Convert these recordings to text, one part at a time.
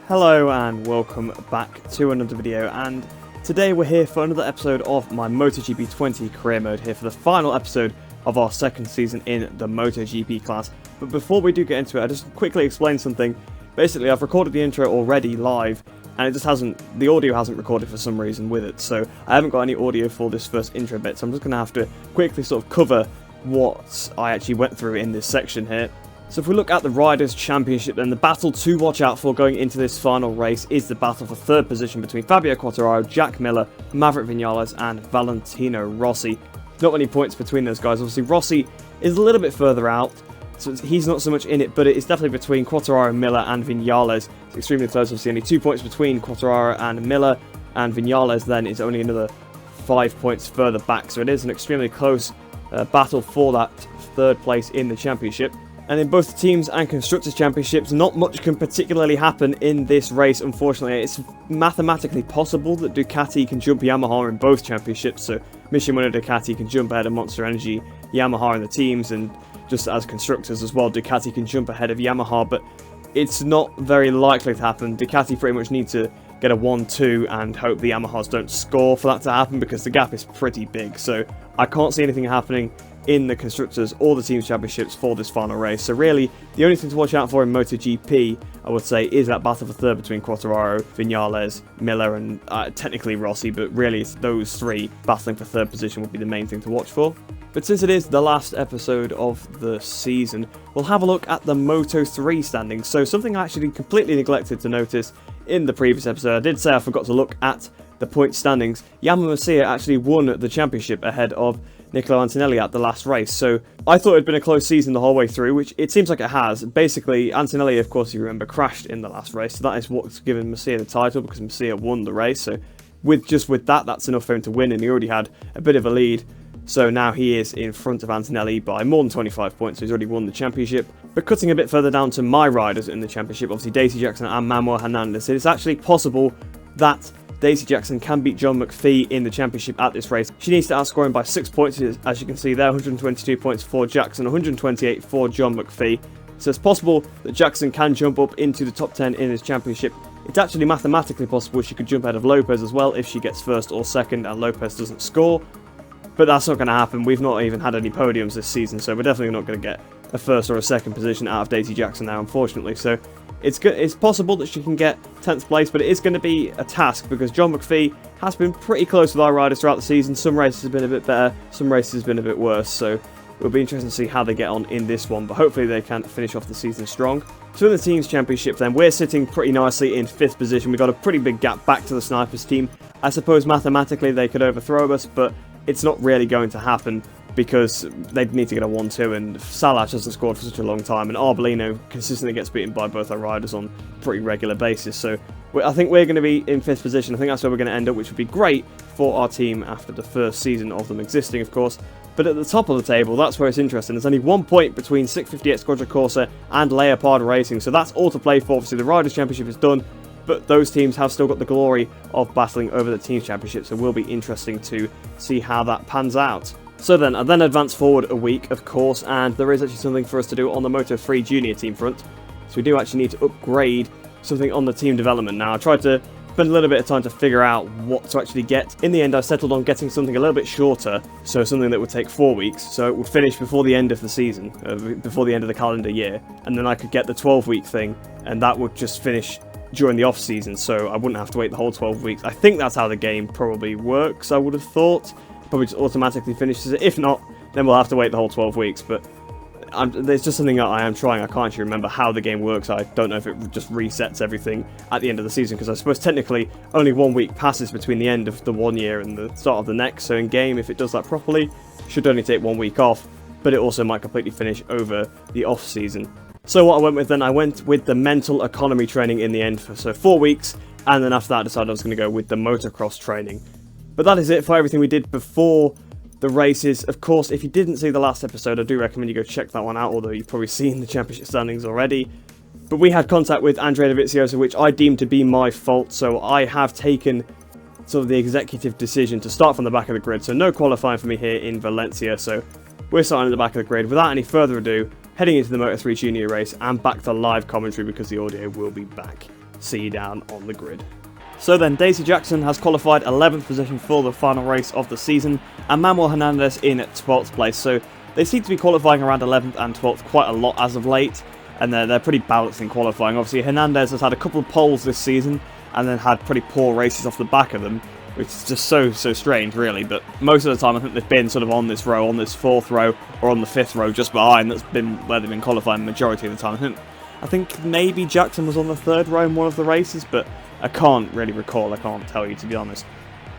Hello and welcome back to another video, and today we're here for another episode of my MotoGP 20 career mode, here for the final episode of our second season in the MotoGP class. But before we do get into it, I just quickly explain something. Basically, I've recorded the intro already live, and it just the audio hasn't recorded for some reason with it, so I haven't got any audio for this first intro bit, so I'm just going to have to quickly sort of cover what I actually went through in this section here. So if we look at the Riders' Championship, then the battle to watch out for going into this final race is the battle for third position between Fabio Quartararo, Jack Miller, Maverick Vinales and Valentino Rossi. Not many points between those guys. Obviously Rossi is a little bit further out, so he's not so much in it, but it's definitely between Quartararo, Miller and Vinales. It's extremely close. Obviously only 2 points between Quartararo and Miller, and Vinales then is only another 5 points further back, so it is an extremely close battle for that third place in the championship. And in both the Teams and Constructors Championships, not much can particularly happen in this race, unfortunately. It's mathematically possible that Ducati can jump Yamaha in both championships, so Shimano Ducati can jump ahead of Monster Energy, Yamaha in the Teams, and just as Constructors as well, Ducati can jump ahead of Yamaha, but it's not very likely to happen. Ducati pretty much need to get a 1-2 and hope the Yamahas don't score for that to happen, because the gap is pretty big, so I can't see anything happening in the Constructors or the Teams Championships for this final race. So really, the only thing to watch out for in MotoGP, I would say, is that battle for third between Quartararo, Vinales, Miller and technically Rossi, but really it's those three battling for third position would be the main thing to watch for. But since it is the last episode of the season, we'll have a look at the Moto3 standings. So something I actually completely neglected to notice in the previous episode, I did say I forgot to look at the point standings. Yamaha actually won the championship ahead of Niccolo Antonelli at the last race, so I thought it had been a close season the whole way through, which it seems like it has. Basically, Antonelli, of course, you remember, crashed in the last race, so that is what's given Masia the title, because Masia won the race, so with that, that's enough for him to win, and he already had a bit of a lead, so now he is in front of Antonelli by more than 25 points, so he's already won the championship. But cutting a bit further down to my riders in the championship, obviously Daisy Jackson and Manuel Hernandez, it's actually possible that Daisy Jackson can beat John McPhee in the championship at this race. She needs to outscore him by 6 points, as you can see there, 122 points for Jackson, 128 for John McPhee. So it's possible that Jackson can jump up into the top 10 in this championship. It's actually mathematically possible she could jump ahead of Lopez as well if she gets first or second and Lopez doesn't score. But that's not going to happen. We've not even had any podiums this season, so we're definitely not going to get a first or a second position out of Daisy Jackson now, unfortunately. So it's possible that she can get 10th place, but it is going to be a task, because John McPhee has been pretty close with our riders throughout the season. Some races have been a bit better, some races have been a bit worse, so it'll be interesting to see how they get on in this one, but hopefully they can finish off the season strong. So in the Teams Championship then, we're sitting pretty nicely in 5th position. We've got a pretty big gap back to the Snipers team. I suppose mathematically they could overthrow us, but it's not really going to happen, because they'd need to get a 1-2, and Salas hasn't scored for such a long time, and Arbolino consistently gets beaten by both our riders on a pretty regular basis. So I think we're going to be in 5th position. I think that's where we're going to end up, which would be great for our team after the first season of them existing, of course. But at the top of the table, that's where it's interesting. There's only 1 point between 658 Squadra Corsa and Leopard Racing, so that's all to play for. Obviously, the Riders' Championship is done, but those teams have still got the glory of battling over the Teams Championship, so it will be interesting to see how that pans out. So then, I then advance forward a week, of course, and there is actually something for us to do on the Moto3 Junior team front. So we do actually need to upgrade something on the team development. Now, I tried to spend a little bit of time to figure out what to actually get. In the end, I settled on getting something a little bit shorter, so something that would take 4 weeks, so it would finish before the end of the season, before the end of the calendar year, and then I could get the 12-week thing, and that would just finish during the off-season, so I wouldn't have to wait the whole 12 weeks. I think that's how the game probably works, I would have thought. Probably just automatically finishes it. If not, then we'll have to wait the whole 12 weeks, but there's just something that I am trying. I can't actually remember how the game works. I don't know if it just resets everything at the end of the season, because I suppose technically only 1 week passes between the end of the 1 year and the start of the next, so in game, if it does that properly, it should only take 1 week off, but it also might completely finish over the off season. So what I went with then, I went with the mental economy training in the end for 4 weeks, and then after that I decided I was going to go with the motocross training. But that is it for everything we did before the races. Of course, if you didn't see the last episode, I do recommend you go check that one out, although you've probably seen the championship standings already. But we had contact with Andrea Dovizioso, which I deemed to be my fault, so I have taken sort of the executive decision to start from the back of the grid, so no qualifying for me here in Valencia, so we're starting at the back of the grid. Without any further ado, heading into the Moto3 Junior race and back to live commentary, because the audio will be back. see you down on the grid. So then, Daisy Jackson has qualified 11th position for the final race of the season, and Manuel Hernandez in 12th place. So they seem to be qualifying around 11th and 12th quite a lot as of late, and they're pretty balanced in qualifying. Obviously, Hernandez has had a couple of poles this season, and then had pretty poor races off the back of them, which is just so strange, really. But most of the time, I think they've been sort of on this row, on this 4th row, or on the 5th row just behind. That's been where they've been qualifying the majority of the time. I think maybe Jackson was on the 3rd row in one of the races, but I can't really recall. I can't tell you, to be honest.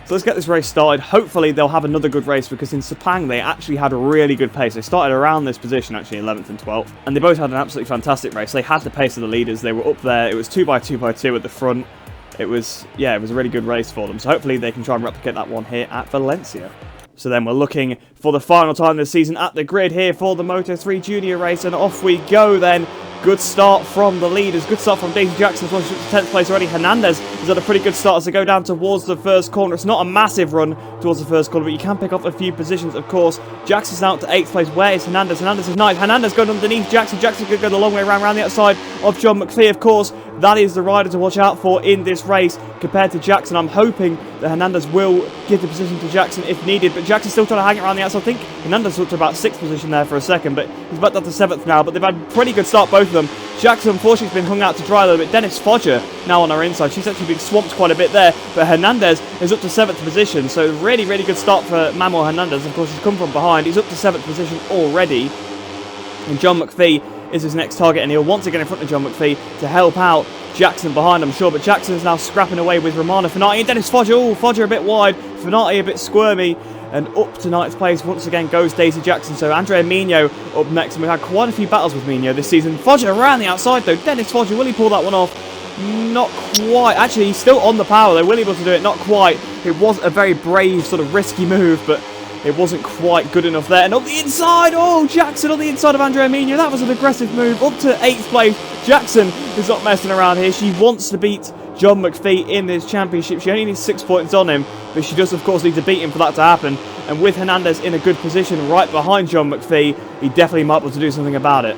So let's get this race started. Hopefully they'll have another good race, because in Sepang they actually had a really good pace. They started around this position, actually 11th and 12th, and they both had an absolutely fantastic race. They had the pace of the leaders. They were up there. It was 2x2x2 at the front. It was a really good race for them. So hopefully they can try and replicate that one here at Valencia. So then we're looking for the final time this season at the grid here for the Moto3 Junior race, and off we go then. Good start from the leaders. Good start from Daisy Jackson, who's to 10th place already. Hernandez has had a pretty good start as they go down towards the first corner. It's not a massive run towards the first corner, but you can pick up a few positions, of course. Jackson's now up to 8th place. Where is Hernandez? Hernandez is 9th. Hernandez going underneath Jackson. Jackson could go the long way around the outside of John McPhee, of course. That is the rider to watch out for in this race compared to Jackson. I'm hoping that Hernandez will give the position to Jackson if needed, but Jackson's still trying to hang it around the outside. I think Hernandez up to about 6th position there for a second, but he's back down to 7th now. But they've had a pretty good start, both of them. Jackson, unfortunately, has been hung out to dry a little bit. Dennis Fodger now on our inside. She's actually been swamped quite a bit there, but Hernandez is up to 7th position. So really good start for Manuel Hernandez. Of course, he's come from behind. He's up to 7th position already. And John McPhee is his next target, and he'll once again in front of John McPhee to help out Jackson behind, I'm sure. But Jackson's now scrapping away with Romano Fenati and Dennis Fodger. Oh, Fodger a bit wide. Fenati a bit squirmy. And up to 9th place once again goes Daisy Jackson. So Andrea Mino up next, and we've had quite a few battles with Mino this season. Fodger around the outside though. Dennis Fodger, will he pull that one off? Not quite. Actually, he's still on the power though. Will he be able to do it? Not quite. It was a very brave, sort of risky move, but it wasn't quite good enough there. And up the inside, oh, Jackson on the inside of Andrea Mino. That was an aggressive move. Up to 8th place. Jackson is not messing around here. She wants to beat John McPhee in this championship. She only needs 6 points on him, but she does, of course, need to beat him for that to happen. And with Hernandez in a good position right behind John McPhee, he definitely might be able to do something about it.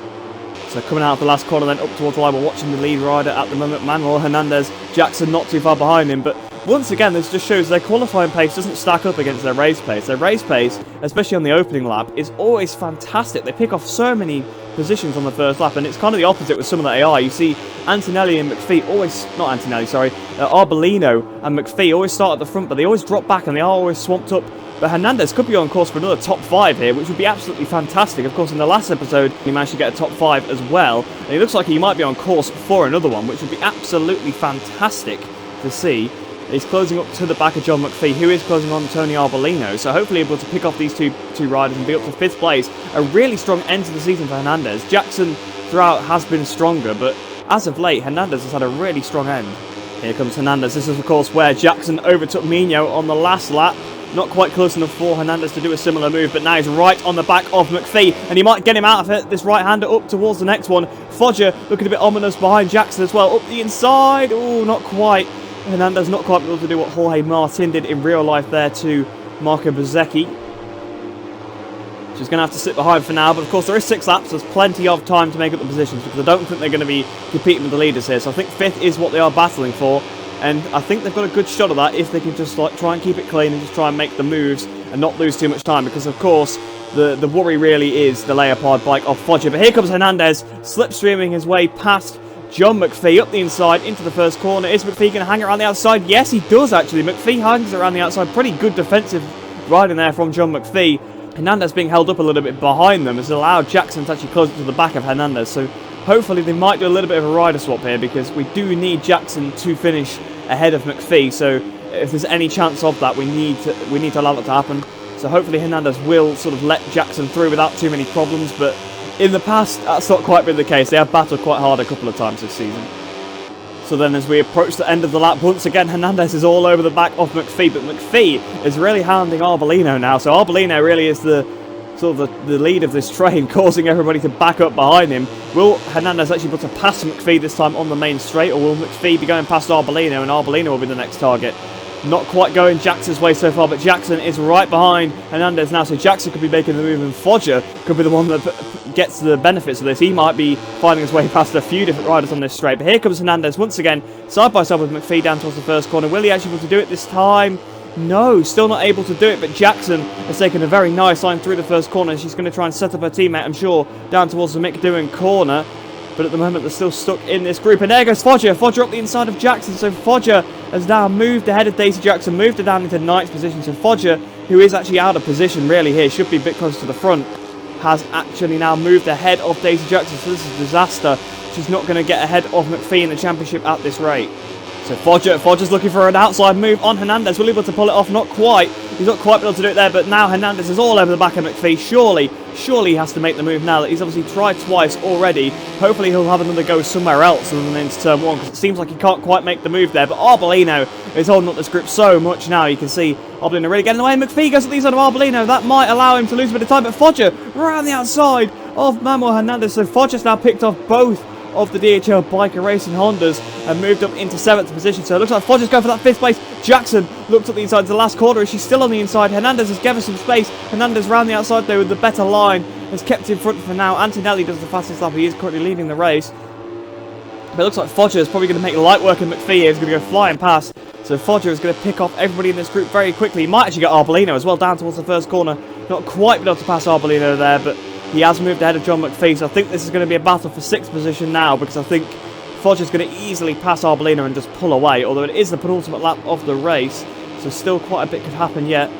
So coming out of the last corner then up towards the line, we're watching the lead rider at the moment, Manuel Hernandez. Jackson not too far behind him, but once again, this just shows their qualifying pace doesn't stack up against their race pace. Their race pace, especially on the opening lap, is always fantastic. They pick off so many positions on the first lap, and it's kind of the opposite with some of the AI. You see Antonelli and McPhee always, not Antonelli, sorry, Arbolino and McPhee always start at the front, but they always drop back and they are always swamped up. But Hernandez could be on course for another top 5 here, which would be absolutely fantastic. Of course, in the last episode, he managed to get a top 5 as well, and it looks like he might be on course for another one, which would be absolutely fantastic to see. He's closing up to the back of John McPhee, who is closing on Tony Arbolino, so hopefully able to pick off these two riders and be up to 5th place. A really strong end to the season for Hernandez. Jackson throughout has been stronger, but as of late, Hernandez has had a really strong end. Here comes Hernandez. This is, of course, where Jackson overtook Mino on the last lap. Not quite close enough for Hernandez to do a similar move, but now he's right on the back of McPhee, and he might get him out of it. This right-hander up towards the next one. Fodger looking a bit ominous behind Jackson as well. Up the inside. Oh, not quite. Hernandez not quite able to do what Jorge Martin did in real life there to Marco Bezzecchi. She's going to have to sit behind for now, but of course there is 6 laps. There's plenty of time to make up the positions, because I don't think they're going to be competing with the leaders here. So I think 5th is what they are battling for. And I think they've got a good shot of that if they can just try and keep it clean and just try and make the moves and not lose too much time, because of course the worry really is the leopard bike of Fodger. But here comes Hernandez slipstreaming his way past John McPhee up the inside into the first corner. Is McPhee going to hang around the outside? Yes, he does actually. McPhee hangs around the outside. Pretty good defensive riding there from John McPhee. Hernandez being held up a little bit behind them has allowed Jackson to actually close to the back of Hernandez. So hopefully they might do a little bit of a rider swap here, because we do need Jackson to finish ahead of McPhee. So if there's any chance of that, we need to allow that to happen. So hopefully Hernandez will sort of let Jackson through without too many problems, but in the past that's not quite been the case. They have battled quite hard a couple of times this season. So then as we approach the end of the lap, once again Hernandez is all over the back of McPhee, but McPhee is really hounding Arbolino now. So Arbolino really is the lead of this train, causing everybody to back up behind him. Will Hernandez actually be able to pass McPhee this time on the main straight, or will McPhee be going past Arbolino and Arbolino will be the next target? Not quite going Jackson's way so far, but Jackson is right behind Hernandez now, so Jackson could be making the move, and Foggia could be the one that gets the benefits of this. He might be finding his way past a few different riders on this straight, but here comes Hernandez once again, side by side with McPhee down towards the first corner. Will he actually be able to do it this time? No, still not able to do it, but Jackson has taken a very nice line through the first corner. She's going to try and set up her teammate, I'm sure, down towards the Mick Doohan corner. But at the moment, they're still stuck in this group. And there goes Foggia. Foggia up the inside of Jackson. So Foggia has now moved ahead of Daisy Jackson, moved her down into 9th position. So Foggia, who is actually out of position really here, should be a bit closer to the front, has actually now moved ahead of Daisy Jackson. So this is a disaster. She's not going to get ahead of McPhee in the championship at this rate. So Foggia's looking for an outside move on Hernandez. Will he be able to pull it off? Not quite. He's not quite able to do it there, but now Hernandez is all over the back of McPhee. Surely he has to make the move now that he's obviously tried twice already. Hopefully he'll have another go somewhere else other than into turn 1, because it seems like he can't quite make the move there. But Arbolino is holding up this grip so much now. You can see Arbolino really getting away. McPhee goes to the inside of Arbolino. That might allow him to lose a bit of time, but Foggia around the outside of Manuel Hernandez. So Foggia's now picked off both of the DHL Biker Racing Hondas and moved up into 7th position. So it looks like Foggia's going for that 5th place. Jackson looked at the inside to the last corner. She's still on the inside. Hernandez has given some space. Hernandez round the outside though with the better line. Has kept in front for now. Antonelli does the fastest lap. He is currently leading the race. But it looks like Foggia is probably going to make light work, and McPhee here is going to go flying past. So Foggia is going to pick off everybody in this group very quickly. He might actually get Arbolino as well down towards the first corner. Not quite been able to pass Arbolino there, but he has moved ahead of John McPhee, so I think this is going to be a battle for 6th position now, because I think Foggia's going to easily pass Arbolino and just pull away, although it is the penultimate lap of the race, so still quite a bit could happen yet.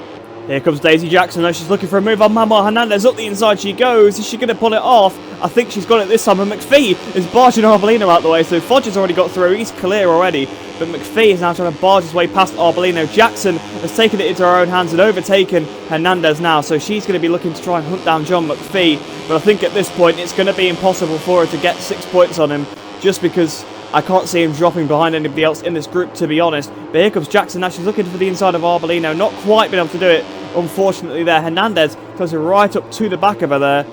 Here comes Daisy Jackson, though. She's looking for a move on Manuel Hernandez. Up the inside she goes. Is she going to pull it off? I think she's got it this time, and McPhee is barging Arbolino out the way, so Foggia's already got through. He's clear already, but McPhee is now trying to barge his way past Arbolino. Jackson has taken it into her own hands and overtaken Hernandez now, so she's going to be looking to try and hunt down John McPhee, but I think at this point it's going to be impossible for her to get 6 points on him, just because I can't see him dropping behind anybody else in this group, to be honest. But here comes Jackson now. She's looking for the inside of Arbolino. Not quite been able to do it, unfortunately, there. Hernandez goes right up to the back of her there.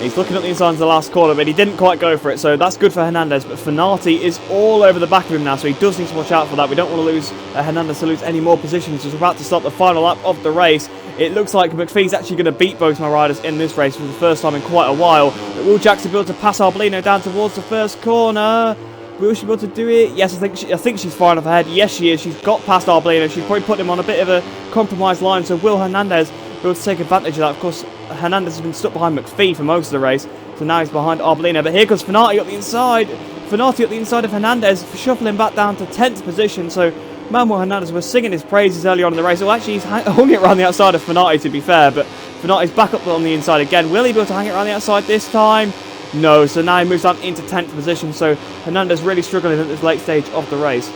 He's looking at the inside of the last corner, but he didn't quite go for it, so that's good for Hernandez. But Fenati is all over the back of him now, so he does need to watch out for that. We don't want to lose Hernandez to lose any more positions. He's about to start the final lap of the race. It looks like McPhee's actually going to beat both my riders in this race for the first time in quite a while. But will Jackson be able to pass Arbolino down towards the first corner? Will she be able to do it? Yes, I think she's far enough ahead. Yes, she is. She's got past Arbolino. She's probably put him on a bit of a compromised line. So will Hernandez be able to take advantage of that? Of course, Hernandez has been stuck behind McPhee for most of the race. So now he's behind Arbolino. But here comes Fenati up the inside. Fenati up the inside of Hernandez, shuffling back down to 10th position. So Manuel Hernandez was singing his praises early on in the race. Well, actually, he's hung it around the outside of Fenati, to be fair. But Fenati's back up on the inside again. Will he be able to hang it around the outside this time? No, so now he moves on into 10th position, so Hernandez really struggling at this late stage of the race.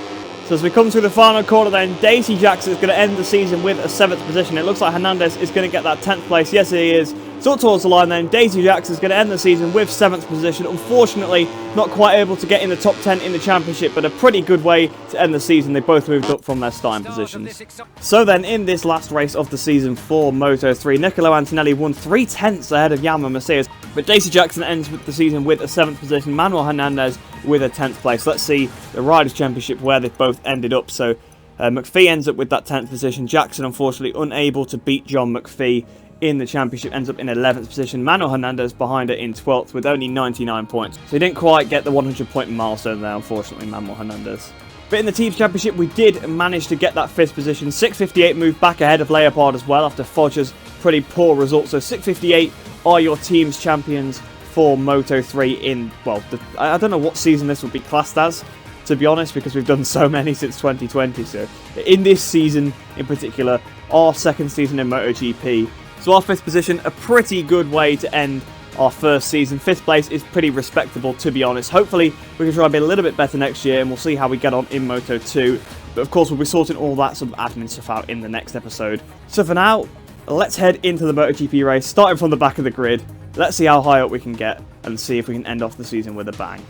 So as we come through the final corner then, Daisy Jackson is going to end the season with a 7th position. It looks like Hernandez is going to get that 10th place. Yes, he is. So towards the line then, Daisy Jackson is going to end the season with 7th position. Unfortunately, not quite able to get in the top 10 in the championship, but a pretty good way to end the season. They both moved up from their starting positions. So then, in this last race of the season for Moto3, Niccolo Antonelli won 3/10 ahead of Yama Macias, but Daisy Jackson ends the season with a 7th position, Manuel Hernandez with a 10th place. Let's see the Riders' Championship where they've both ended up. So McPhee ends up with that 10th position. Jackson, unfortunately, unable to beat John McPhee in the championship, ends up in 11th position. Manuel Hernandez behind her in 12th with only 99 points. So he didn't quite get the 100-point milestone there, unfortunately, Manuel Hernandez. But in the Teams Championship, we did manage to get that 5th position. 658 moved back ahead of Leopard as well after Foggia's pretty poor results. So 658 are your Teams Champions for Moto3 in, well, I don't know what season this would be classed as, to be honest, because we've done so many since 2020. So in this season in particular, our second season in MotoGP. So our 5th position, a pretty good way to end our first season. 5th place is pretty respectable, to be honest. Hopefully we can try and be a little bit better next year, and we'll see how we get on in Moto2. But of course we'll be sorting all that sort of admin stuff out in the next episode. So for now, let's head into the MotoGP race, starting from the back of the grid. Let's see how high up we can get, and see if we can end off the season with a bang.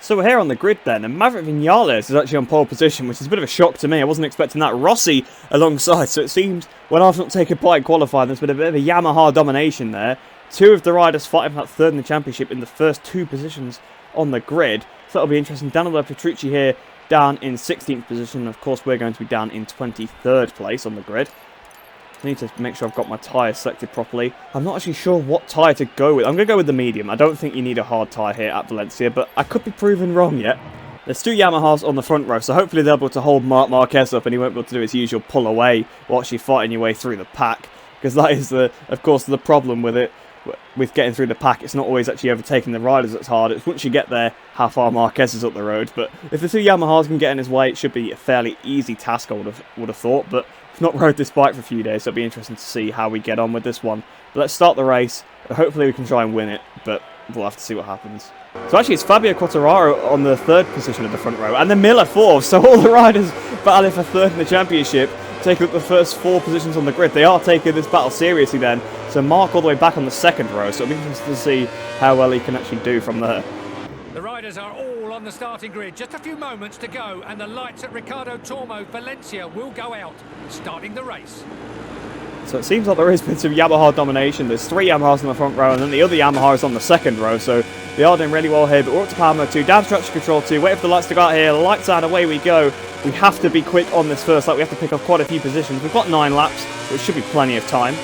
So we're here on the grid then, and Maverick Vinales is actually on pole position, which is a bit of a shock to me. I wasn't expecting that. Rossi alongside, so it seems when I've not taken part in qualifying, there's been a bit of a Yamaha domination there. Two of the riders fighting for that 3rd in the championship in the first 2 positions on the grid. So that'll be interesting. Danilo Petrucci here down in 16th position. Of course, we're going to be down in 23rd place on the grid. I need to make sure I've got my tyres selected properly. I'm not actually sure what tyre to go with. I'm going to go with the medium. I don't think you need a hard tyre here at Valencia, but I could be proven wrong yet. There's 2 Yamahas on the front row, so hopefully they'll be able to hold Marc Marquez up and he won't be able to do his usual pull away while actually fighting your way through the pack. Because that is, of course, the problem with it. With getting through the pack, it's not always actually overtaking the riders that's hard. It's once you get there, how far Marquez is up the road. But if the 2 Yamahas can get in his way, it should be a fairly easy task, I would have thought. But I've not rode this bike for a few days, so it'll be interesting to see how we get on with this one. But let's start the race. Hopefully we can try and win it, but we'll have to see what happens. So actually it's Fabio Quartararo on the 3rd position of the front row, and then Miller 4th. So all the riders battling for 3rd in the championship, taking up the first 4 positions on the grid. They are taking this battle seriously then. So Mark all the way back on the 2nd row, so it'll be interesting to see how well he can actually do from there. The riders are all on the starting grid. Just a few moments to go, and the lights at Ricardo Tormo Valencia will go out, starting the race. So it seems like there has been some Yamaha domination. There's 3 Yamahas on the front row, and then the other Yamaha is on the 2nd row, so they are doing really well here. But we're up to power mode 2, down to traction control 2, wait for the lights to go out here, lights out, away we go. We have to be quick on this first lap. We have to pick up quite a few positions. We've got 9 laps, which should be plenty of time.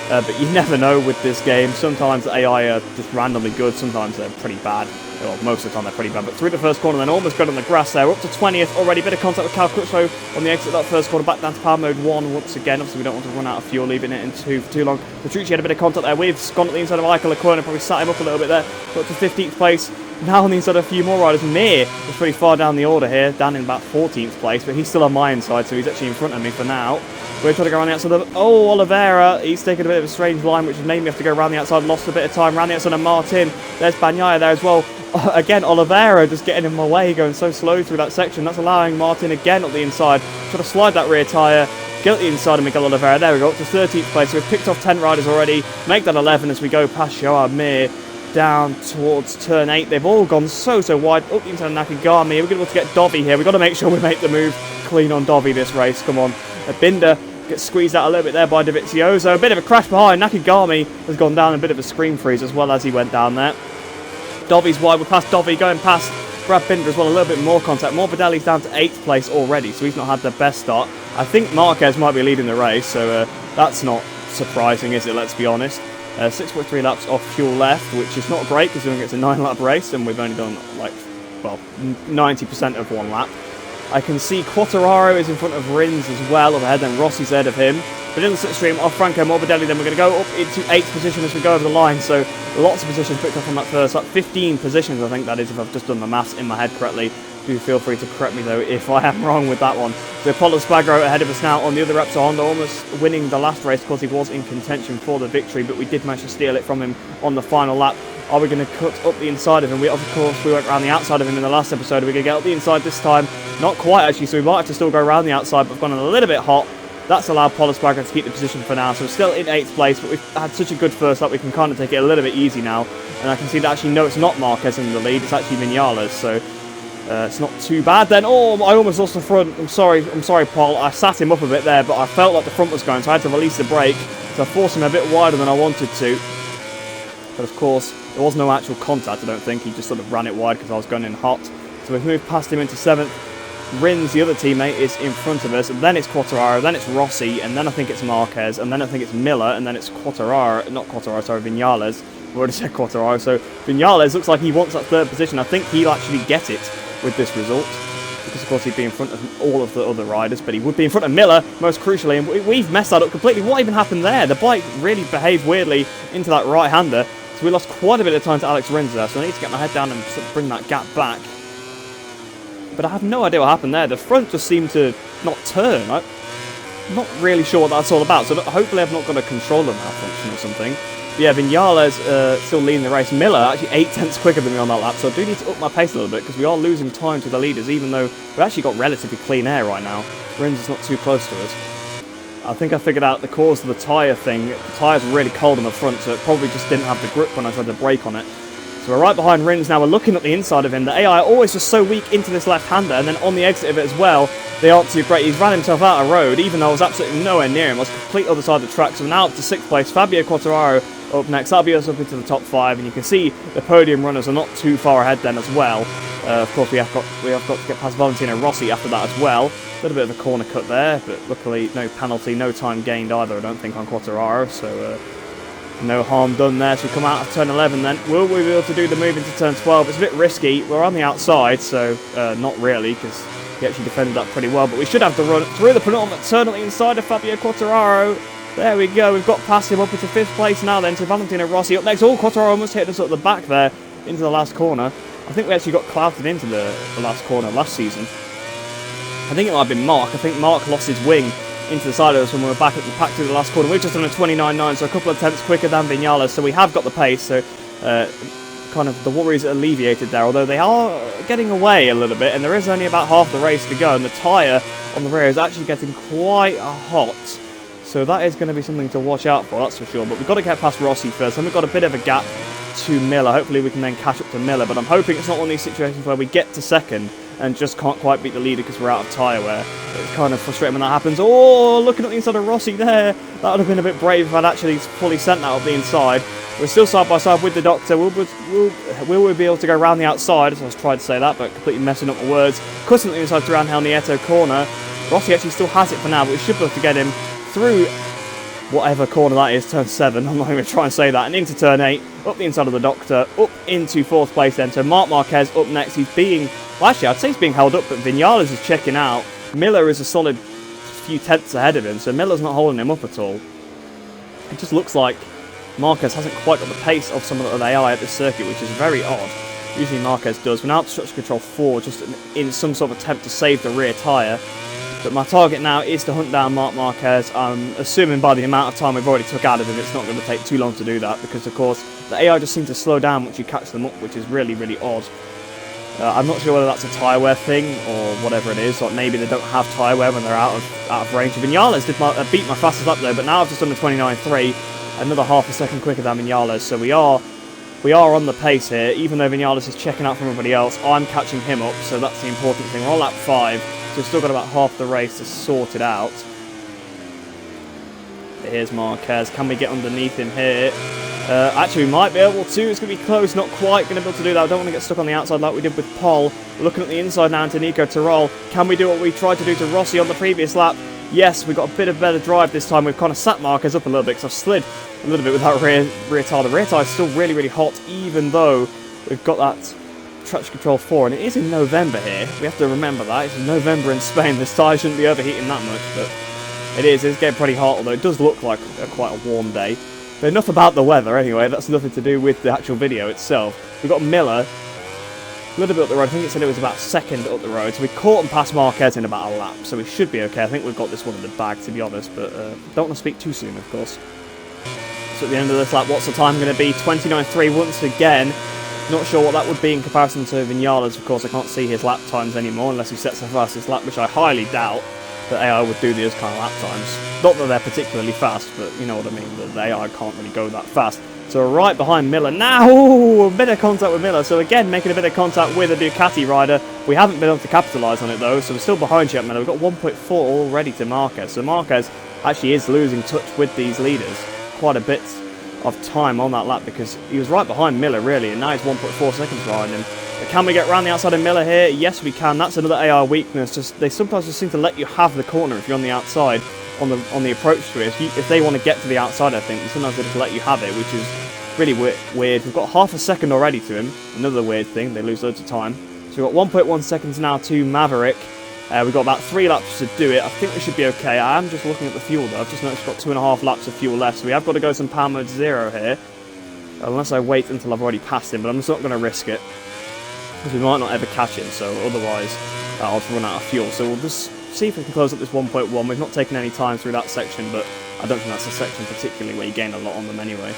But you never know with this game. Sometimes the AI are just randomly good, sometimes they're pretty bad. Well, most of the time they're pretty bad. But through the first corner, then almost got on the grass there. We're up to 20th already. Bit of contact with Cal Crutchlow on the exit of that first corner. Back down to power mode 1 once again. Obviously, we don't want to run out of fuel, leaving it in 2 for too long. Petrucci had a bit of contact there. We've gone at the inside of Michael Leclerc and probably sat him up a little bit there. Got to 15th place. Now on the inside of a few more riders. Mir is pretty far down the order here, down in about 14th place, but he's still on my inside, so he's actually in front of me for now. We're trying to go around the outside of... Oh, Oliveira, he's taken a bit of a strange line, which has made me have to go around the outside, lost a bit of time. Around the outside of Martin, there's Bagnaia there as well. Again, Oliveira just getting in my way, going so slow through that section. That's allowing Martin again up the inside. Trying to slide that rear tyre, get up the inside of Miguel Oliveira. There we go, up to 13th place. So we've picked off 10 riders already. Make that 11 as we go past Joao Mir. Down towards turn 8. They've all gone so wide. Up the inside of Nakagami. We're going to be able to get Dovi here. We've got to make sure we make the move clean on Dovi this race. Come on. Binder gets squeezed out a little bit there by Dovizioso. A bit of a crash behind. Nakagami has gone down, a bit of a screen freeze as well as he went down there. Dovi's wide. We're past Dovi, going past Brad Binder as well. A little bit more contact. Morbidelli's down to 8th place already, so he's not had the best start. I think Marquez might be leading the race, so that's not surprising, is it? Let's be honest. 6.3 laps off fuel left, which is not great because it's a 9-lap race and we've only done like, well, 90% of 1 lap. I can see Quartararo is in front of Rins as well, up ahead, then Rossi's ahead of him. But in the slipstream off Franco Morbidelli, then we're going to go up into 8th position as we go over the line. So lots of positions picked up on that first lap. 15 positions, I think that is, if I've just done the maths in my head correctly. Do feel free to correct me though if I am wrong with that one. So Paulo Spagro ahead of us now on the other Repsol Honda, almost winning the last race because he was in contention for the victory, but we did manage to steal it from him on the final lap. Are we going to cut up the inside of him? Of course, we went around the outside of him in the last episode. Are we going to get up the inside this time? Not quite actually, so we might have to still go around the outside, but we've gone a little bit hot. That's allowed Paulo Spagro to keep the position for now, so we're still in 8th place, but we've had such a good first lap, we can kind of take it a little bit easy now. And I can see that actually, no, it's not Marquez in the lead, it's actually Vinales, so it's not too bad then. Oh, I almost lost the front. I'm sorry, Paul. I sat him up a bit there, but I felt like the front was going, so I had to release the brake. So I forced him a bit wider than I wanted to. But of course, there was no actual contact, I don't think. He just sort of ran it wide because I was going in hot. So we've moved past him into 7th. Rins, the other teammate, is in front of us. And then it's Quartararo, then it's Rossi, and then I think it's Marquez, and then I think it's Miller, and then it's Vinales. I've already said Quartararo. So Vinales looks like he wants that 3rd position. I think he'll actually get it with this result, because of course he'd be in front of all of the other riders, but he would be in front of Miller most crucially, and we've messed that up completely. What even happened there? The bike really behaved weirdly into that right-hander, so we lost quite a bit of time to Alex Rins there, so I need to get my head down and sort of bring that gap back. But I have no idea what happened there. The front just seemed to not turn. I'm not really sure what that's all about, so hopefully I've not got a controller malfunction or something. But yeah, Vinales still leading the race. Miller actually 8/10 quicker than me on that lap, so I do need to up my pace a little bit because we are losing time to the leaders, even though we've actually got relatively clean air right now. Rins is not too close to us. I think I figured out the cause of the tyre thing. The tyres were really cold on the front, so it probably just didn't have the grip when I tried to brake on it. So we're right behind Rins now. We're looking at the inside of him. The AI are always just so weak into this left-hander, and then on the exit of it as well, they aren't too great. He's ran himself out of road, even though I was absolutely nowhere near him. I was complete other side of the track. So we're now up to 6th place. Fabio Quartararo up next. That'll be us up into the top 5, and you can see the podium runners are not too far ahead then as well. Of course, we have got to get past Valentino Rossi after that as well. A little bit of a corner cut there, but luckily no penalty, no time gained either, I don't think, on Quartararo, so no harm done there. So we come out of turn 11 then. Will we be able to do the move into turn 12? It's a bit risky. We're on the outside, so not really, because he actually defended that pretty well, but we should have the run through the penultimate turn on the inside of Fabio Quartararo. There we go, we've got past him up into 5th place now then to Valentino Rossi up next. Oh, Quartararo almost hit us at the back there into the last corner. I think we actually got clouted into the last corner last season. I think it might have been Mark. I think Mark lost his wing into the side of us when we were back at the pack through the last corner. We've just done a 29.9, so a couple of attempts quicker than Vinales, so we have got the pace, so kind of the worries are alleviated there, although they are getting away a little bit, and there is only about half the race to go, and the tyre on the rear is actually getting quite hot, so that is going to be something to watch out for, that's for sure. But we've got to get past Rossi first, and we've got a bit of a gap to Miller. Hopefully we can then catch up to Miller, but I'm hoping it's not one of these situations where we get to second and just can't quite beat the leader because we're out of tyre wear. It's kind of frustrating when that happens. Oh, looking at the inside of Rossi there. That would have been a bit brave if I'd actually fully sent that up the inside. We're still side by side with the Doctor. Will we be able to go around the outside? As I was trying to say that, but completely messing up my words. Cutting the inside through Angel Nieto corner. Rossi actually still has it for now, but we should be able to get him through whatever corner that is, turn 7, I'm not even going to try and say that, and into turn 8, up the inside of the Doctor, up into 4th place then, so Marc Marquez up next. He's being, well actually I'd say he's being held up, but Vinales is checking out. Miller is a solid few tenths ahead of him, so Miller's not holding him up at all. It just looks like Marquez hasn't quite got the pace of some of the AI at this circuit, which is very odd. Usually Marquez does. We're now up to structure control 4, just in some sort of attempt to save the rear tyre. But my target now is to hunt down Marc Marquez. I'm assuming by the amount of time we've already took out of him, it's not going to take too long to do that, because of course the AI just seem to slow down once you catch them up, which is really, really odd. I'm not sure whether that's a tyre wear thing or whatever it is, or maybe they don't have tyre wear when they're out of range. Vinales did beat my fastest lap though, but now I've just done a 29.3, another half a second quicker than Vinales, so we are on the pace here. Even though Vinales is checking out from everybody else, I'm catching him up, so that's the important thing. We're on lap 5, so we've still got about half the race to sort it out. Here's Marquez. Can we get underneath him here? Actually, we might be able to. It's going to be close. Not quite going to be able to do that. I don't want to get stuck on the outside like we did with Paul. We're looking at the inside now into Nico Tirol. Can we do what we tried to do to Rossi on the previous lap? Yes, we've got a bit of better drive this time. We've kind of sat Marquez up a little bit because I've slid a little bit with that rear tyre. The rear tyre is still really, really hot, even though we've got that traction control 4, and it is in November here. We have to remember that. It's in November in Spain. This tyre shouldn't be overheating that much, but it's getting pretty hot, although it does look like quite a warm day. But enough about the weather anyway, that's nothing to do with the actual video itself. We've got Miller, a little bit up the road. I think it said it was about second up the road, so we caught and passed Marquez in about a lap, so we should be okay. I think we've got this one in the bag, to be honest, but don't want to speak too soon, of course. So at the end of this lap, what's the time going to be? 29.3 once again. Not sure what that would be in comparison to Vinales. Of course, I can't see his lap times anymore unless he sets the fastest lap, which I highly doubt that AI would do those kind of lap times. Not that they're particularly fast, but you know what I mean, the AI can't really go that fast. So we're right behind Miller now. A bit of contact with Miller, so again making a bit of contact with a Ducati rider. We haven't been able to capitalise on it though, so we're still behind Chip Miller. We've got 1.4 already to Marquez, so Marquez actually is losing touch with these leaders quite a bit of time on that lap, because he was right behind Miller really, and now he's 1.4 seconds behind him. But can we get around the outside of Miller here? Yes we can. That's another AI weakness. They sometimes just seem to let you have the corner if you're on the outside on the approach to it. If they want to get to the outside, I think sometimes they just let you have it, which is really weird. We've got half a second already to him. Another weird thing, they lose loads of time. So we've got 1.1 seconds now to Maverick. We've got about 3 laps to do it. I think we should be okay. I am just looking at the fuel though. I've just noticed we've got 2.5 laps of fuel left, so we have got to go some power mode 0 here. Unless I wait until I've already passed him, but I'm just not going to risk it, because we might not ever catch him, so otherwise I'll just run out of fuel. So we'll just see if we can close up this 1.1. We've not taken any time through that section, but I don't think that's a section particularly where you gain a lot on them anyway.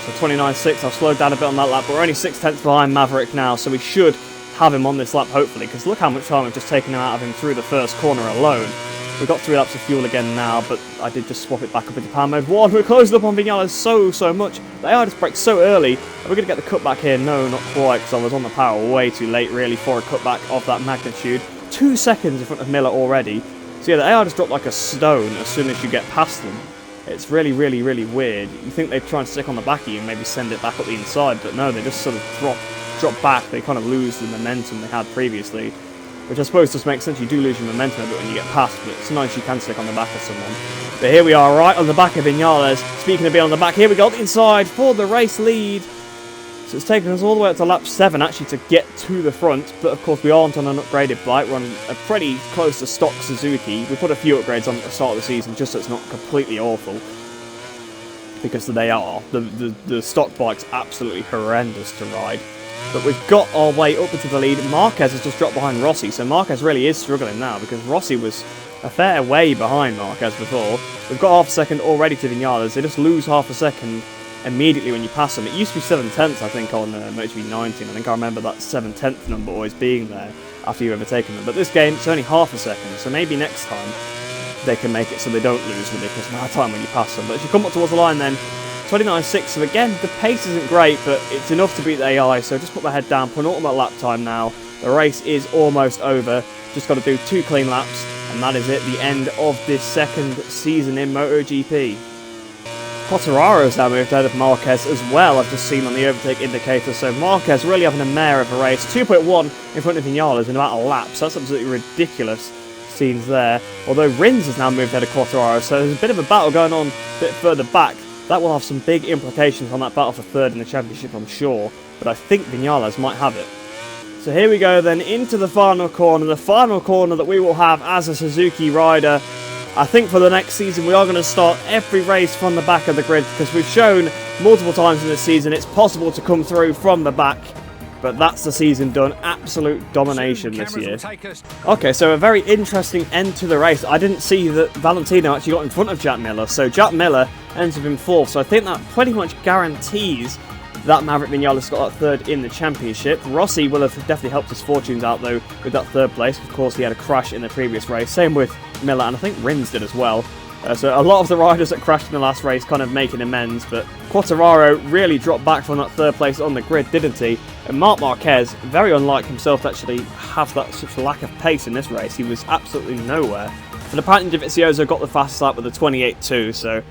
So 29.6, I've slowed down a bit on that lap, but we're only 6 tenths behind Maverick now, so we should have him on this lap hopefully, because look how much time we've just taken out of him through the first corner alone. We've got 3 laps of fuel again now, but I did just swap it back up into power mode 1. We're closing up on Vinales so much. The AI just braked so early. Are we going to get the cutback here? No, not quite, because I was on the power way too late really for a cutback of that magnitude. 2 seconds in front of Miller already. So yeah, the AI just dropped like a stone as soon as you get past them. It's really, really, really weird. You think they'd try and stick on the back of you and maybe send it back up the inside, but no, they just sort of drop back. They kind of lose the momentum they had previously, which I suppose just makes sense. You do lose your momentum a bit when you get past, but it's nice you can stick on the back of someone. But here we are, right on the back of Viñales. Speaking of being on the back, here we go, the inside for the race lead. So it's taken us all the way up to lap 7 actually to get to the front, but of course we aren't on an upgraded bike. We're on a pretty close to stock Suzuki. We put a few upgrades on at the start of the season just so it's not completely awful, because they are. The stock bike's absolutely horrendous to ride. But we've got our way up into the lead. Marquez has just dropped behind Rossi, so Marquez really is struggling now, because Rossi was a fair way behind Marquez before. We've got half a second already to Viñales. They just lose half a second immediately when you pass them. It used to be 7/10 I think on MotoGP 19. I think I remember that 7/10 number always being there after you've overtaken them. But this game, it's only half a second, so maybe next time they can make it so they don't lose ridiculous amount of time when you pass them. But as you come up towards the line then, 29.6, so again, the pace isn't great, but it's enough to beat the AI, so just put my head down, penultimate lap time now. The race is almost over, just got to do 2 clean laps, and that is it, the end of this second season in MotoGP. Quartararo's now moved ahead of Marquez as well, I've just seen on the overtake indicator, so Marquez really having a mare of a race, 2.1 in front of Viñales in about a lap, so that's absolutely ridiculous scenes there. Although Rins has now moved ahead of Quartararo, so there's a bit of a battle going on a bit further back. That will have some big implications on that battle for third in the championship, I'm sure, but I think Viñales might have it. So here we go then into the final corner that we will have as a Suzuki rider. I think for the next season we are going to start every race from the back of the grid, because we've shown multiple times in this season it's possible to come through from the back. But that's the season done. Absolute domination this year. Okay, so a very interesting end to the race. I didn't see that Valentino actually got in front of Jack Miller. So Jack Miller ends up in 4th. So I think that pretty much guarantees that Maverick Viñales got that 3rd in the championship. Rossi will have definitely helped his fortunes out though with that 3rd place. Of course, he had a crash in the previous race. Same with Miller, and I think Rins did as well. So a lot of the riders that crashed in the last race kind of making amends, but Quartararo really dropped back from that 3rd place on the grid, didn't he? And Marc Marquez, very unlike himself to actually have that such lack of pace in this race. He was absolutely nowhere. And apparently Dovizioso got the fastest lap with a 28.2, so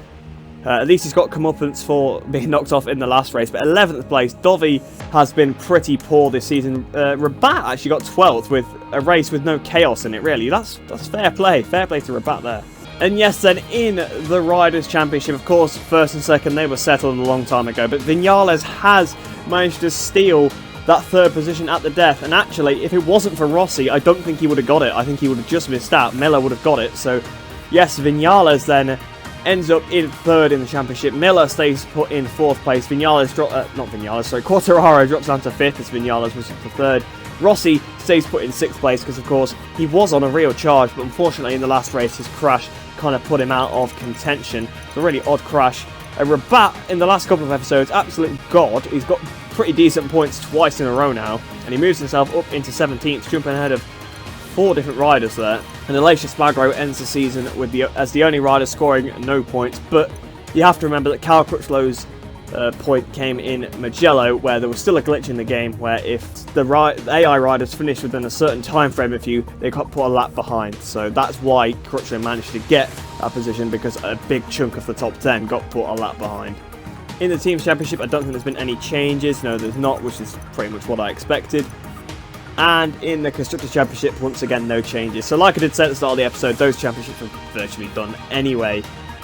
at least he's got comeuppance for being knocked off in the last race. But 11th place, Dovi has been pretty poor this season. Rabat actually got 12th with a race with no chaos in it, really. That's fair play. Fair play to Rabat there. And yes, then in the Riders' Championship, of course, 1st and 2nd, they were settled a long time ago. But Viñales has managed to steal that 3rd position at the death. And actually, if it wasn't for Rossi, I don't think he would have got it. I think he would have just missed out. Miller would have got it. So, yes, Viñales then ends up in 3rd in the championship. Miller stays put in 4th place. Quartararo drops down to 5th as Viñales was up to 3rd. Rossi stays put in 6th place because, of course, he was on a real charge, but unfortunately in the last race his crash kind of put him out of contention. It's a really odd crash. Rabat in the last couple of episodes, absolute god. He's got pretty decent points twice in a row now, and he moves himself up into 17th, jumping ahead of 4 different riders there. And Aleix Espargaro ends the season with as the only rider scoring no points, but you have to remember that Cal Crutchlow's point came in Mugello, where there was still a glitch in the game where if the AI riders finished within a certain time frame of you, they got put a lap behind. So that's why Crutchlow managed to get that position, because a big chunk of the top 10 got put a lap behind. In the Teams Championship, I don't think there's been any changes. No, there's not, which is pretty much what I expected. And in the Constructors' Championship, once again, no changes. So like I did say at the start of the episode, those championships are virtually done anyway.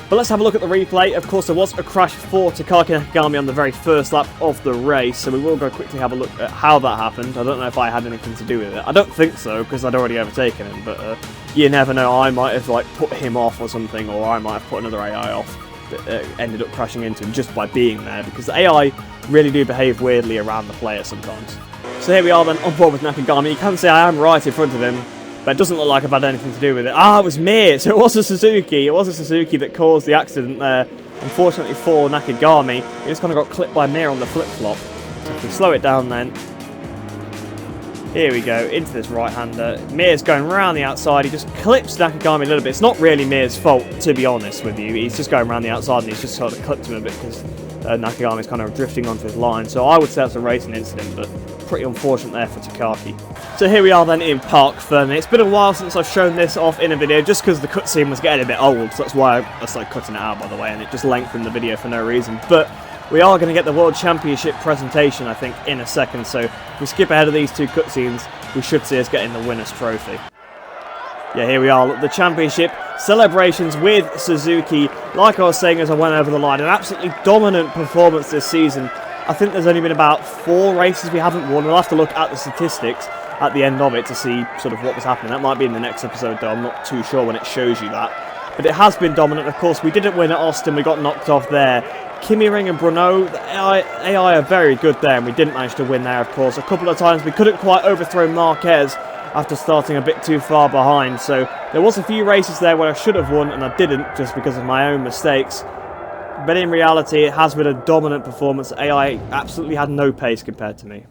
But let's have a look at the replay. Of course, there was a crash for Takaki Nakagami on the very first lap of the race, so we will go quickly have a look at how that happened. I don't know if I had anything to do with it. I don't think so, because I'd already overtaken him, but you never know. I might have put him off or something, or I might have put another AI off that ended up crashing into him just by being there, because the AI really do behave weirdly around the player sometimes. So here we are then, on board with Nakagami. You can say I am right in front of him, but it doesn't look like I've had anything to do with it. Ah, it was me! So it was a Suzuki. It was a Suzuki that caused the accident there. Unfortunately for Nakagami, he just kind of got clipped by Mir on the flip-flop. So if we slow it down then. Here we go, into this right-hander. Mir's going around the outside. He just clips Nakagami a little bit. It's not really Mir's fault, to be honest with you. He's just going around the outside and he's just sort of clipped him a bit because Nakagami's kind of drifting onto his line. So I would say that's a racing incident, but pretty unfortunate there for Takaki. So here we are then in Park Ferme. It's been a while since I've shown this off in a video, just because the cutscene was getting a bit old, so that's why I started cutting it out, by the way, and it just lengthened the video for no reason. But we are going to get the World Championship presentation, I think, in a second, so if we skip ahead of these two cutscenes, we should see us getting the winner's trophy. Yeah, here we are, the championship celebrations with Suzuki. Like I was saying as I went over the line, an absolutely dominant performance this season. I think there's only been about 4 races we haven't won. We'll have to look at the statistics at the end of it to see sort of what was happening. That might be in the next episode, though. I'm not too sure when it shows you that. But it has been dominant. Of course, we didn't win at Austin. We got knocked off there. Kimi Ring and Bruno, the AI are very good there, and we didn't manage to win there, of course. A couple of times we couldn't quite overthrow Marquez after starting a bit too far behind. So there was a few races there where I should have won, and I didn't, just because of my own mistakes. But in reality, it has been a dominant performance. AI absolutely had no pace compared to me.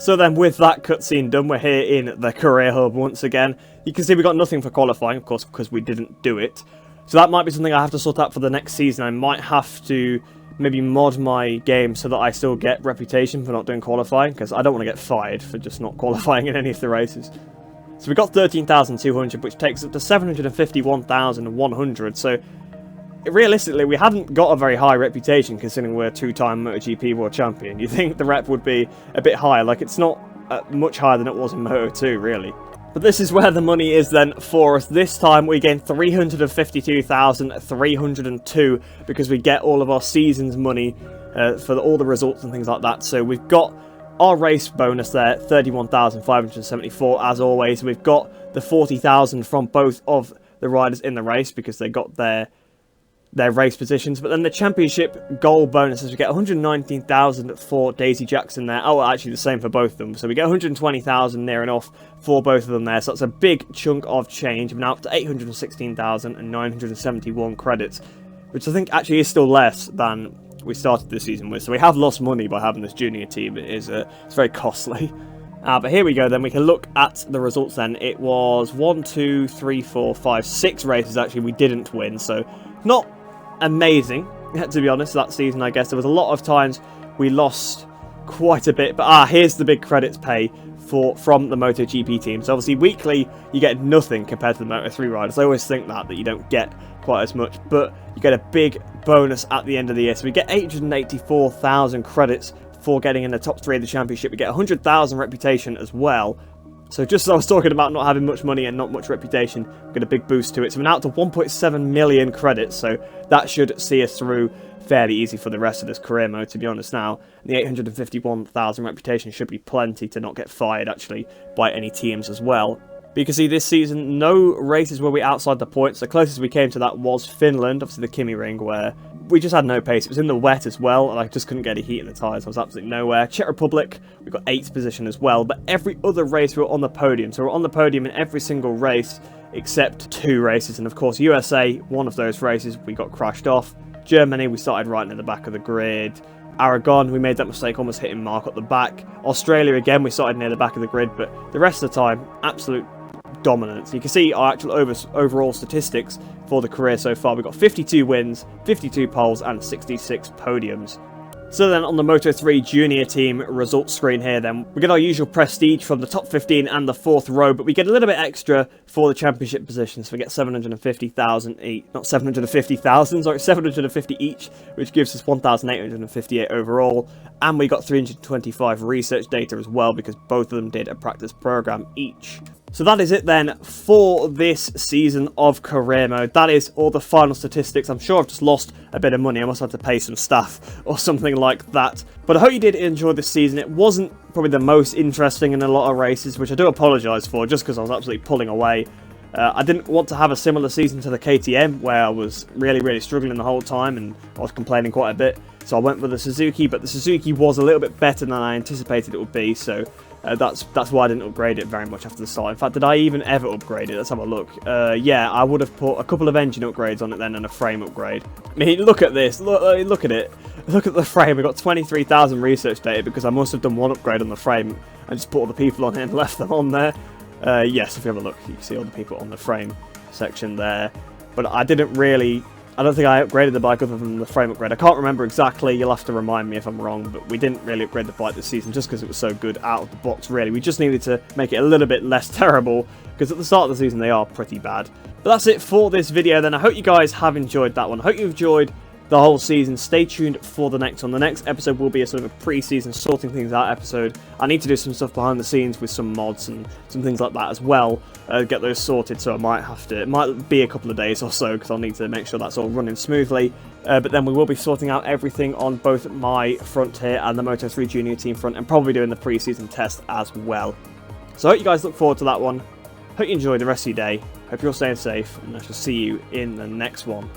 So then with that cutscene done, we're here in the career hub once again. You can see we got nothing for qualifying, of course, because we didn't do it. So that might be something I have to sort out for the next season. I might have to maybe mod my game so that I still get reputation for not doing qualifying, because I don't want to get fired for just not qualifying in any of the races. So we got 13,200, which takes up to 751,100. So realistically, we haven't got a very high reputation considering we're a 2-time MotoGP World Champion. You think the rep would be a bit higher, like it's not much higher than it was in Moto2, really. But this is where the money is then for us. This time we gain 352,302 because we get all of our season's money for all the results and things like that. So we've got our race bonus there, 31,574 as always. We've got the 40,000 from both of the riders in the race because they got their race positions, but then the championship goal bonuses, we get 119,000 for Daisy Jackson there. Oh, actually the same for both of them, so we get 120,000 near enough for both of them there, so that's a big chunk of change. We're now up to 816,971 credits, which I think actually is still less than we started this season with, so we have lost money by having this junior team. It's very costly. But here we go then, we can look at the results then. It was 1, 2, 3, 4, 5, 6 races actually we didn't win, so not amazing, to be honest, that season. I guess there was a lot of times we lost quite a bit, but here's the big credits pay from the MotoGP team. So obviously weekly you get nothing compared to the Moto3 riders. I always think that you don't get quite as much, but you get a big bonus at the end of the year. So we get 884,000 credits for getting in the top 3 of the championship. We get 100,000 reputation as well. So just as I was talking about not having much money and not much reputation, we get a big boost to it. So we're now up to 1.7 million credits, so that should see us through fairly easy for the rest of this career mode, to be honest now. And the 851,000 reputation should be plenty to not get fired, actually, by any teams as well. But you can see this season, no races were we outside the points. The closest we came to that was Finland, obviously the Kimi Ring, where we just had no pace. It was in the wet as well, and I just couldn't get a heat in the tyres. I was absolutely nowhere. Czech Republic, we got 8th position as well, but every other race we were on the podium. So we're on the podium in every single race except 2 races. And of course, USA, one of those races, we got crashed off. Germany, we started right near the back of the grid. Aragon, we made that mistake, almost hitting Mark at the back. Australia, again, we started near the back of the grid, but the rest of the time, absolute dominance. You can see our actual overall statistics for the career so far. We've got 52 wins, 52 poles, and 66 podiums. So then on the Moto3 Junior Team results screen here then, we get our usual prestige from the top 15 and the 4th row, but we get a little bit extra for the championship position, so we get 750,000 each, not 750,000, sorry, 750 each, which gives us 1,858 overall, and we got 325 research data as well, because both of them did a practice program each. So that is it then for this season of career mode. That is all the final statistics. I'm sure I've just lost a bit of money. I must have to pay some staff or something like that. But I hope you did enjoy this season. It wasn't probably the most interesting in a lot of races, which I do apologise for, just because I was absolutely pulling away. I didn't want to have a similar season to the KTM, where I was really struggling the whole time and I was complaining quite a bit. So I went with the Suzuki, but the Suzuki was a little bit better than I anticipated it would be, so that's why I didn't upgrade it very much after the start. In fact, did I even ever upgrade it? Let's have a look. Yeah, I would have put a couple of engine upgrades on it then and a frame upgrade. I mean, look at this. Look at it. Look at the frame. We've got 23,000 research data because I must have done one upgrade on the frame and just put all the people on it and left them on there. Yes, if you have a look, you can see all the people on the frame section there. But I didn't really... I don't think I upgraded the bike other than the frame upgrade. I can't remember exactly, you'll have to remind me if I'm wrong, but we didn't really upgrade the bike this season just because it was so good out of the box, really. We just needed to make it a little bit less terrible, because at the start of the season they are pretty bad. But that's it for this video then. I hope you guys have enjoyed that one. I hope you've enjoyed the whole season. Stay tuned for the next one. The next episode will be a sort of a pre-season sorting things out episode. I need to do some stuff behind the scenes with some mods and some things like that as well. Get those sorted, so it might be a couple of days or so, because I'll need to make sure that's all running smoothly. But then we will be sorting out everything on both my front here and the Moto3 Junior Team front, and probably doing the pre-season test as well. So I hope you guys look forward to that one. Hope you enjoy the rest of your day. Hope you're staying safe, and I shall see you in the next one.